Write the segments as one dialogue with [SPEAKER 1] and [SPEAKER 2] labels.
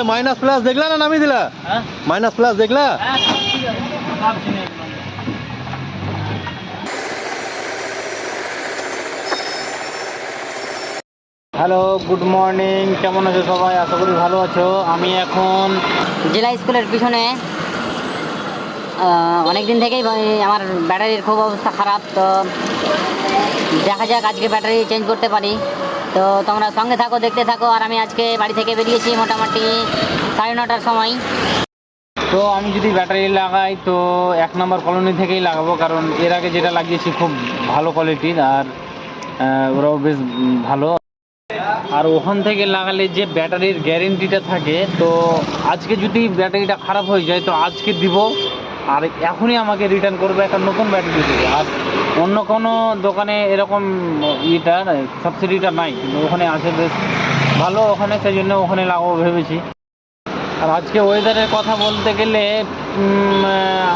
[SPEAKER 1] Minus plus দেখলা না নামিয়ে দিলা? মাইনাস প্লাস দেখলা? Hello, good morning. কেমন আছো সবাই? আশা করি ভালো আছো। আমি এখন
[SPEAKER 2] জেলা স্কুলের পিছনে অনেক দিন থেকেই আমার ব্যাটারির খুব অবস্থা খারাপ। তো দেখা যাক আজকে ব্যাটারি চেঞ্জ করতে পারি। তো তোমরা সঙ্গে থাকো, দেখতে থাকো। আর আমি আজকে বাড়ি থেকে বেরিয়েছি মোটামুটি 9:30টার সময়।
[SPEAKER 1] তো আমি যদি ব্যাটারি লাগাই তো 1 নম্বর কলোনি থেকেই লাগাবো, কারণ এর আগে যেটা লাগিয়েছি খুব ভালো কোয়ালিটির, আর ওরাও বেশ ভালো। আর ওখান থেকে লাগালে যে ব্যাটারির গ্যারেন্টিটা থাকে, তো আজকে যদি ব্যাটারিটা খারাপ হয়ে যায় তো আজকে দিব, আর এখনই আমাকে রিটার্ন করবে, একটা নতুন ব্যাটারি দেবে। আর অন্য কোনো দোকানে এরকম সাবসিডিটা নাই, কিন্তু ওখানে আছে বেশ ভালো ওখানে, সেই জন্য ওখানে লাগাবো ভেবেছি। আর আজকে ওয়েদারের কথা বলতে গেলে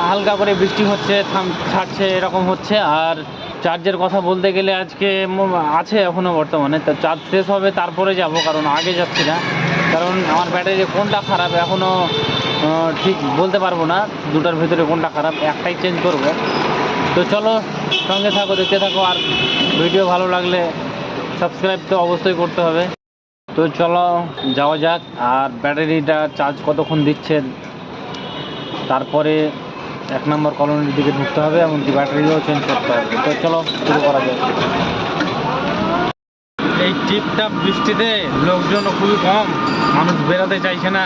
[SPEAKER 1] হালকা করে বৃষ্টি হচ্ছে, ছাড়ছে, এরকম হচ্ছে। আর চার্জের কথা বলতে গেলে আজকে আছে এখনও বর্তমানে, তো চার্জ শেষ হবে তারপরে যাব, কারণ আগে যাচ্ছি না, কারণ আমার ব্যাটারি কোনটা খারাপ এখনও ঠিক বলতে পারবো না। দুটার ভিতরে কোনটা খারাপ, একটাই চেঞ্জ করব। তো চলো সঙ্গে থাকো, দেখতে থাকো। আর ভিডিও ভালো লাগলে সাবস্ক্রাইব তো অবশ্যই করতে হবে। তো চলো যাওয়া যাক। আর ব্যাটারিটা চার্জ কতক্ষণ দিচ্ছে, তারপরে 1 নম্বর কলোনির দিকে ঢুকতে হবে, এমনকি ব্যাটারিও চেঞ্জ করতে হবে। তো চলো শুরু করা যাক। এই টিপটাপ বৃষ্টিতে লোকজনও খুবই কম, মানুষ বেরোতে চাইছে না।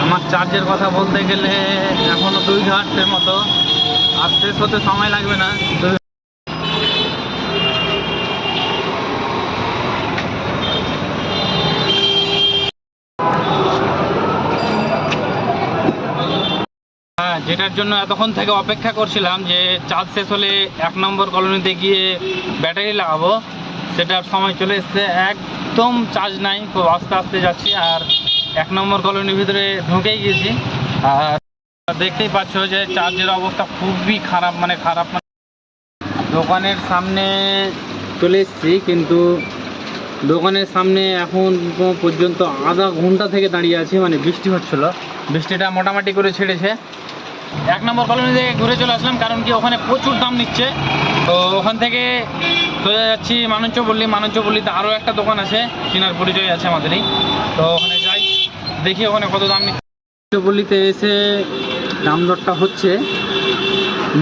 [SPEAKER 1] আমার চার্জের কথা বলতে গেলে এখনও 2 ঘন্টার মতো, আর শেষ হতে সময় লাগবে না। যেটার জন্য এতক্ষণ থেকে অপেক্ষা করছিলাম, যে চার্জ শেষ হলে 1 নম্বর কলোনিতে গিয়ে ব্যাটারি লাগাবো, সেটার সময় চলে এসছে। একদম চার্জ নাই, খুব আস্তে আস্তে যাচ্ছি। আর 1 নম্বর কলোনির ভিতরে ঢুকেই গেছি। আর দেখতেই পাচ্ছ যে চার্জের অবস্থা খুবই খারাপ, মানে খারাপ। দোকানের সামনে চলে এসেছি, কিন্তু দোকানের সামনে এখন পর্যন্ত আধা ঘন্টা থেকে দাঁড়িয়ে আছি, মানে বৃষ্টি হচ্ছিল। বৃষ্টিটা মোটামুটি করে ছেড়েছে। 1 নম্বর কলোনি থেকে ঘুরে চলে আসলাম, কারণ কি ওখানে প্রচুর দাম নিচ্ছে। তো ওখান থেকে সোজা যাচ্ছি মানঞ্চপল্লিতে আরও একটা দোকান আছে, চিনার পরিচয় আছে আমাদেরই। তো ওখানে যাই, দেখি ওখানে কত দাম নিচ্ছে। মানঞ্চপল্লিতে এসে দাম দরটা হচ্ছে,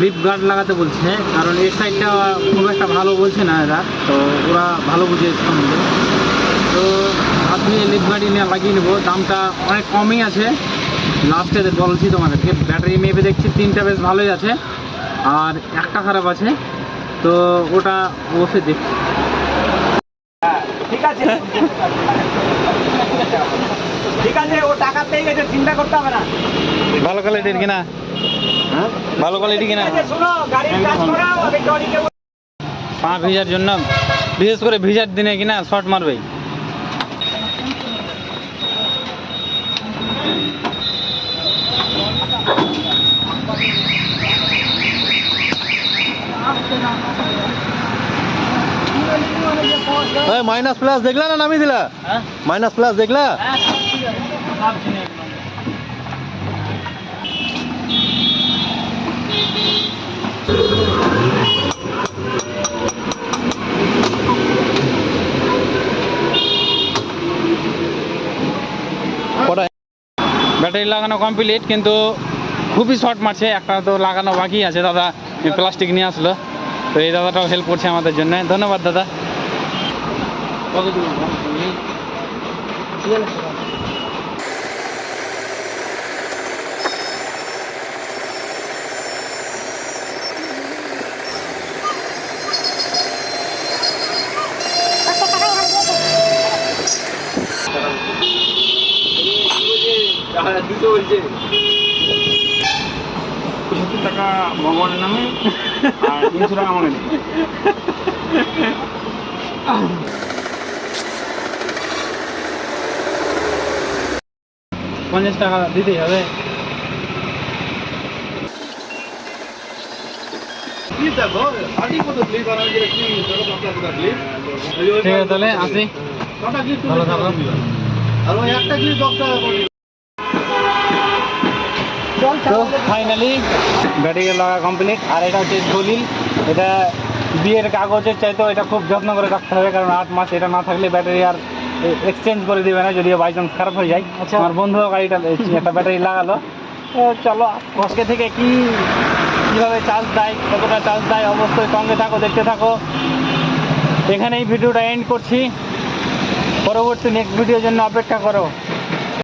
[SPEAKER 1] লিপ গার্ড লাগাতে বলছে, কারণ এই সাইডটা খুব একটা ভালো বলছে না এরা, তো ওরা ভালো বুঝিয়েছে সম্বন্ধে। তো আপনি লিপ গার্ডই লাগিয়ে নেবো, দামটা অনেক কমই আছে। লাস্টে বলছি তোমাদেরকে, ব্যাটারি মেপে দেখছি 3টা বেশ ভালোই আছে, আর একটা খারাপ আছে, তো ওটা অবশ্যই দেখছি।
[SPEAKER 3] ঠিক আছে ঠিক আছে, ও টাকা পেয়ে গেছে, চিন্তা করতে হবে না।
[SPEAKER 1] ভালো কোয়ালিটির কিনা? ভালো কোয়ালিটি কিনা?
[SPEAKER 3] শোনো, গাড়ির কাজ করাও, আমি টনিকে
[SPEAKER 1] পা ভিজার জন্য, বিশেষ করে ভিজার দিনে কিনা শর্ট মারবে। মাইনাস প্লাস দেখলা না নামিয়ে দিলা? মাইনাস প্লাস দেখলা? ব্যাটারি লাগানো কমপ্লিট, কিন্তু খুবই শর্ট মারছে। একটা তো লাগানো বাকি আছে, দাদা প্লাস্টিক নিয়ে আসলো, তো এই দাদাটাও হেল্প করছে আমাদের জন্য, ধন্যবাদ দাদা।
[SPEAKER 3] টাকা ভগবানের নামে আর 300 টাকা আমাকে দিই।
[SPEAKER 1] 50 টাকা দিতেই হবে। ঠিক আছে, তাহলে আসি, ভালো থাকো। তো ফাইনালি ব্যাটারি লাগা কমপ্লিট। আর এটা হচ্ছে দলিল, এটা বিয়ের কাগজের চাইতেও এটা খুব যত্ন করে রাখতে হবে, কারণ 8 মাস এটা না থাকলে ব্যাটারি আর এক্সচেঞ্জ করে দেবে না, যদিও বাই চান্স খারাপ হয়ে যায়।
[SPEAKER 2] আচ্ছা।
[SPEAKER 1] আমার বন্ধু গাড়িটা একটা ব্যাটারি লাগালো। তো চলো আজকে থেকে কীভাবে চার্জ দেয়, কতটা চার্জ দেয়, অবশ্যই সঙ্গে থাকো, দেখতে থাকো। এখানেই ভিডিওটা এন্ড করছি, পরবর্তী নেক্সট ভিডিওর জন্য অপেক্ষা করো।